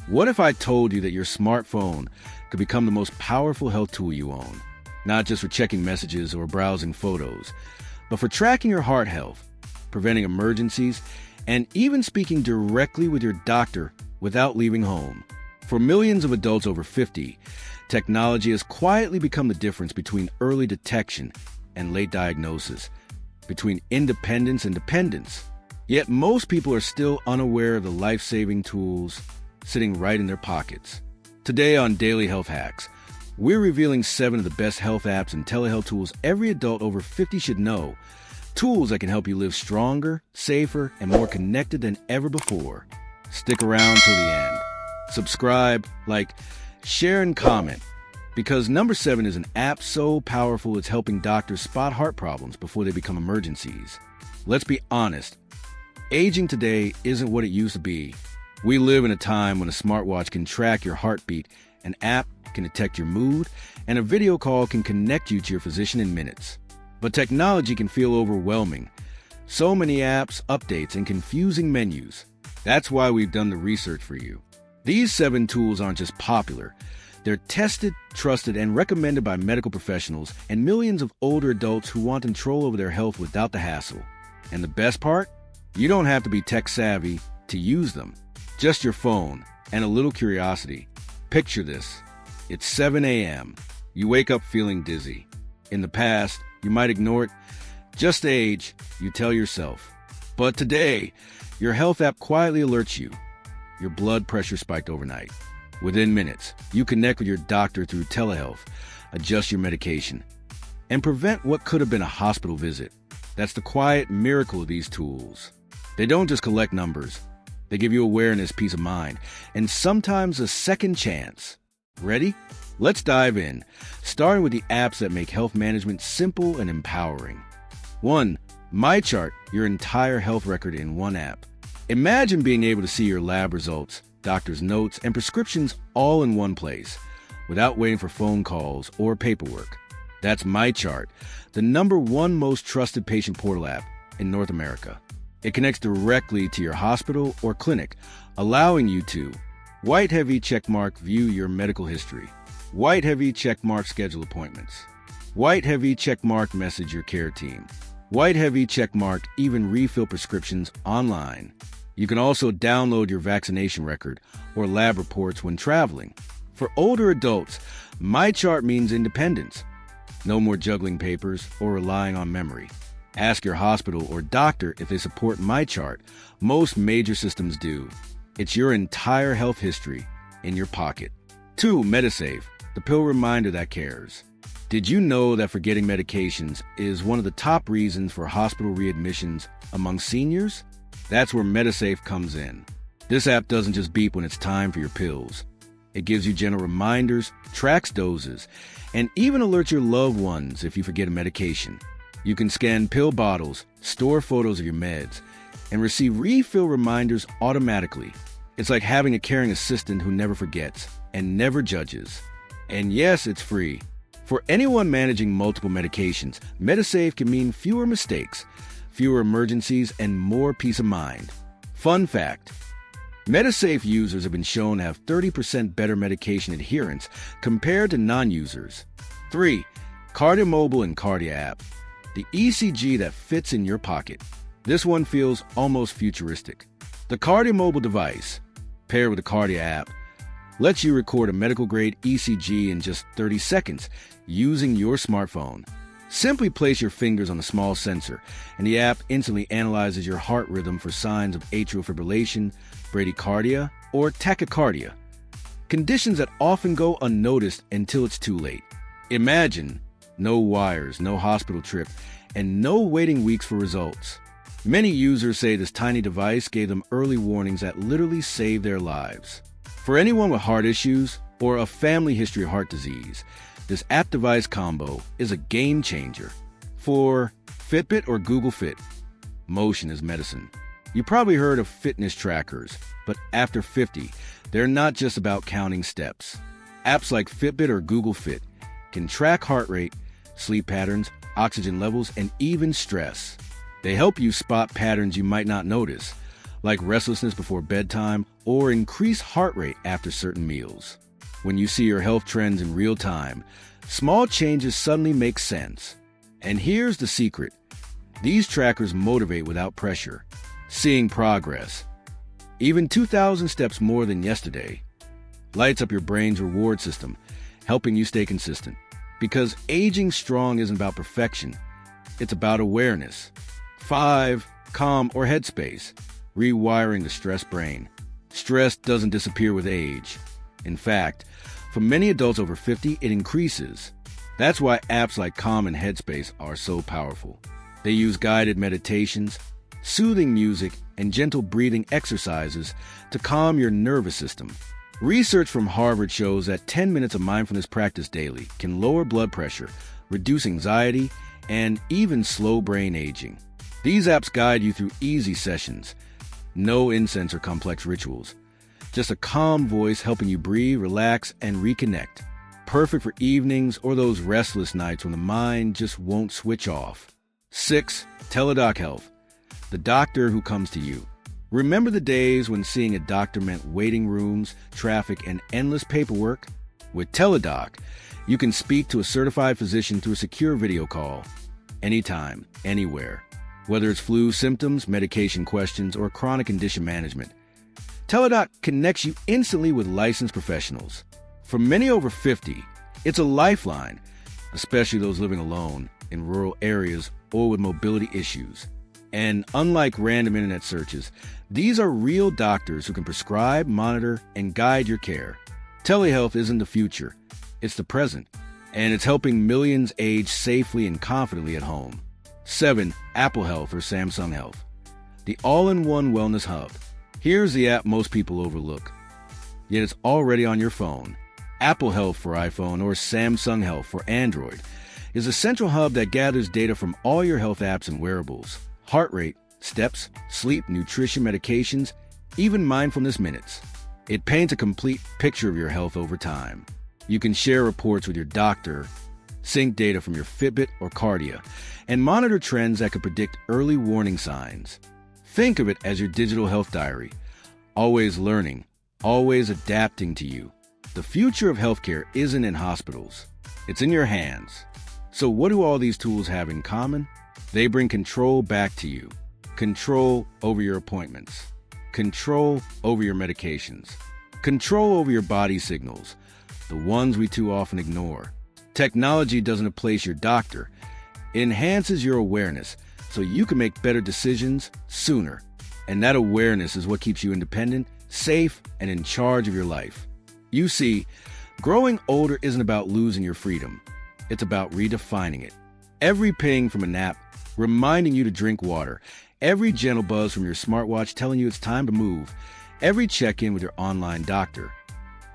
What if I told you that your smartphone could become the most powerful health tool you own? Not just for checking messages or browsing photos, but for tracking your heart health, preventing emergencies, and even speaking directly with your doctor without leaving home. For millions of adults over 50, technology has quietly become the difference between early detection and late diagnosis, between independence and dependence. Yet most people are still unaware of the life-saving tools sitting right in their pockets. Today on Daily Health Hacks, we're revealing 7 of the best health apps and telehealth tools every adult over 50 should know. Tools that can help you live stronger, safer, and more connected than ever before. Stick around till the end. Subscribe, like, share, and comment. Because number 7 is an app so powerful it's helping doctors spot heart problems before they become emergencies. Let's be honest. Aging today isn't what it used to be. We live in a time when a smartwatch can track your heartbeat, an app can detect your mood, and a video call can connect you to your physician in minutes. But technology can feel overwhelming. So many apps, updates, and confusing menus. That's why we've done the research for you. These 7 tools aren't just popular. They're tested, trusted, and recommended by medical professionals and millions of older adults who want control over their health without the hassle. And the best part? You don't have to be tech-savvy to use them. Just your phone and a little curiosity. Picture this. It's 7 a.m. You wake up feeling dizzy. In the past, you might ignore it. Just age, you tell yourself. But today, your health app quietly alerts you. Your blood pressure spiked overnight. Within minutes, you connect with your doctor through telehealth, adjust your medication, and prevent what could have been a hospital visit. That's the quiet miracle of these tools. They don't just collect numbers. They give you awareness, peace of mind, and sometimes a second chance. Ready? Let's dive in, starting with the apps that make health management simple and empowering. 1. MyChart, your entire health record in one app. Imagine being able to see your lab results, doctor's notes, and prescriptions all in one place, without waiting for phone calls or paperwork. That's MyChart, the #1 most trusted patient portal app in North America. It connects directly to your hospital or clinic, allowing you to white heavy checkmark view your medical history, white heavy checkmark schedule appointments, white heavy checkmark message your care team, white heavy checkmark even refill prescriptions online. You can also download your vaccination record or lab reports when traveling. For older adults, MyChart means independence. No more juggling papers or relying on memory. Ask your hospital or doctor if they support MyChart. Most major systems do. It's your entire health history in your pocket. 2. MediSafe, the pill reminder that cares. Did you know that forgetting medications is one of the top reasons for hospital readmissions among seniors? That's where MediSafe comes in. This app doesn't just beep when it's time for your pills. It gives you gentle reminders, tracks doses, and even alerts your loved ones if you forget a medication. You can scan pill bottles, store photos of your meds, and receive refill reminders automatically. It's like having a caring assistant who never forgets and never judges. And yes, it's free. For anyone managing multiple medications, MediSafe can mean fewer mistakes, fewer emergencies, and more peace of mind. Fun fact: MediSafe users have been shown to have 30% better medication adherence compared to non-users. 3. KardioMobile and Cardia app, the ECG that fits in your pocket. This one feels almost futuristic. The KardioMobile device, paired with the Cardia app, lets you record a medical-grade ECG in just 30 seconds using your smartphone. Simply place your fingers on the small sensor, and the app instantly analyzes your heart rhythm for signs of atrial fibrillation, bradycardia, or tachycardia, conditions that often go unnoticed until it's too late. Imagine no wires, no hospital trip, and no waiting weeks for results. Many users say this tiny device gave them early warnings that literally saved their lives. For anyone with heart issues or a family history of heart disease, this app-device combo is a game changer. For Fitbit or Google Fit, motion is medicine. You probably heard of fitness trackers, but after 50, they're not just about counting steps. Apps like Fitbit or Google Fit can track heart rate, sleep patterns, oxygen levels, and even stress. They help you spot patterns you might not notice, like restlessness before bedtime or increase heart rate after certain meals. When you see your health trends in real time, small changes suddenly make sense. And here's the secret. These trackers motivate without pressure. Seeing progress, even 2,000 steps more than yesterday, lights up your brain's reward system, helping you stay consistent. Because aging strong isn't about perfection, it's about awareness. 5. Calm or headspace, rewiring the stressed brain. Stress doesn't disappear with age. In fact, for many adults over 50, it increases. That's why apps like Calm and Headspace are so powerful. They use guided meditations, soothing music, and gentle breathing exercises to calm your nervous system. Research from Harvard shows that 10 minutes of mindfulness practice daily can lower blood pressure, reduce anxiety, and even slow brain aging. These apps guide you through easy sessions. No incense or complex rituals. Just a calm voice helping you breathe, relax, and reconnect. Perfect for evenings or those restless nights when the mind just won't switch off. 6. Telehealth, the doctor who comes to you. Remember the days when seeing a doctor meant waiting rooms, traffic, and endless paperwork? With Teledoc, you can speak to a certified physician through a secure video call, anytime, anywhere. Whether it's flu symptoms, medication questions, or chronic condition management, Teledoc connects you instantly with licensed professionals. For many over 50, it's a lifeline, especially those living alone in rural areas or with mobility issues. And unlike random internet searches, these are real doctors who can prescribe, monitor, and guide your care. Telehealth isn't the future, it's the present, and it's helping millions age safely and confidently at home. 7. Apple Health or Samsung Health, the all-in-one wellness hub. Here's the app most people overlook, yet it's already on your phone. Apple Health for iPhone or Samsung Health for Android is a central hub that gathers data from all your health apps and wearables. Heart rate, steps, sleep, nutrition, medications, even mindfulness minutes. It paints a complete picture of your health over time. You can share reports with your doctor, sync data from your Fitbit or Cardia, and monitor trends that could predict early warning signs. Think of it as your digital health diary, always learning, always adapting to you. The future of healthcare isn't in hospitals, it's in your hands. So what do all these tools have in common? They bring control back to you. Control over your appointments. Control over your medications. Control over your body signals, the ones we too often ignore. Technology doesn't replace your doctor. It enhances your awareness so you can make better decisions sooner. And that awareness is what keeps you independent, safe, and in charge of your life. You see, growing older isn't about losing your freedom. It's about redefining it. Every ping from an app reminding you to drink water, every gentle buzz from your smartwatch telling you it's time to move, every check-in with your online doctor.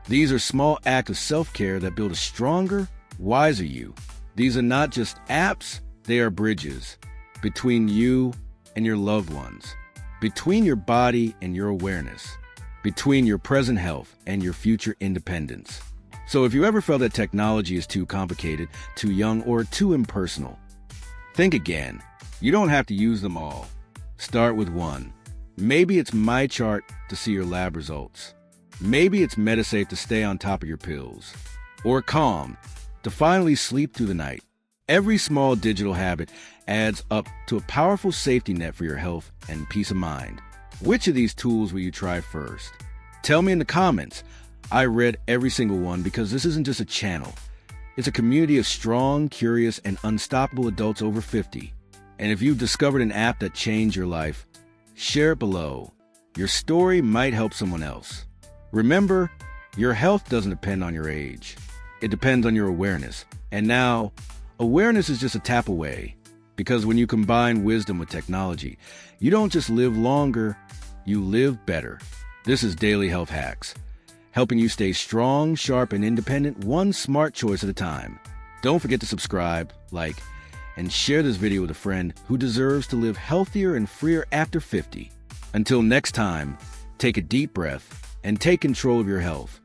These are small acts of self-care that build a stronger, wiser you. These are not just apps, they are bridges between you and your loved ones, between your body and your awareness, between your present health and your future independence. So if you ever felt that technology is too complicated, too young, or too impersonal, think again. You don't have to use them all. Start with one. Maybe it's MyChart to see your lab results. Maybe it's MediSafe to stay on top of your pills. Or Calm to finally sleep through the night. Every small digital habit adds up to a powerful safety net for your health and peace of mind. Which of these tools will you try first? Tell me in the comments. I read every single one because this isn't just a channel. It's a community of strong, curious, and unstoppable adults over 50. And if you've discovered an app that changed your life, share it below. Your story might help someone else. Remember, your health doesn't depend on your age. It depends on your awareness. And now, awareness is just a tap away. Because when you combine wisdom with technology, you don't just live longer, you live better. This is Daily Health Hacks, helping you stay strong, sharp, and independent, one smart choice at a time. Don't forget to subscribe, like, and share this video with a friend who deserves to live healthier and freer after 50. Until next time, take a deep breath and take control of your health.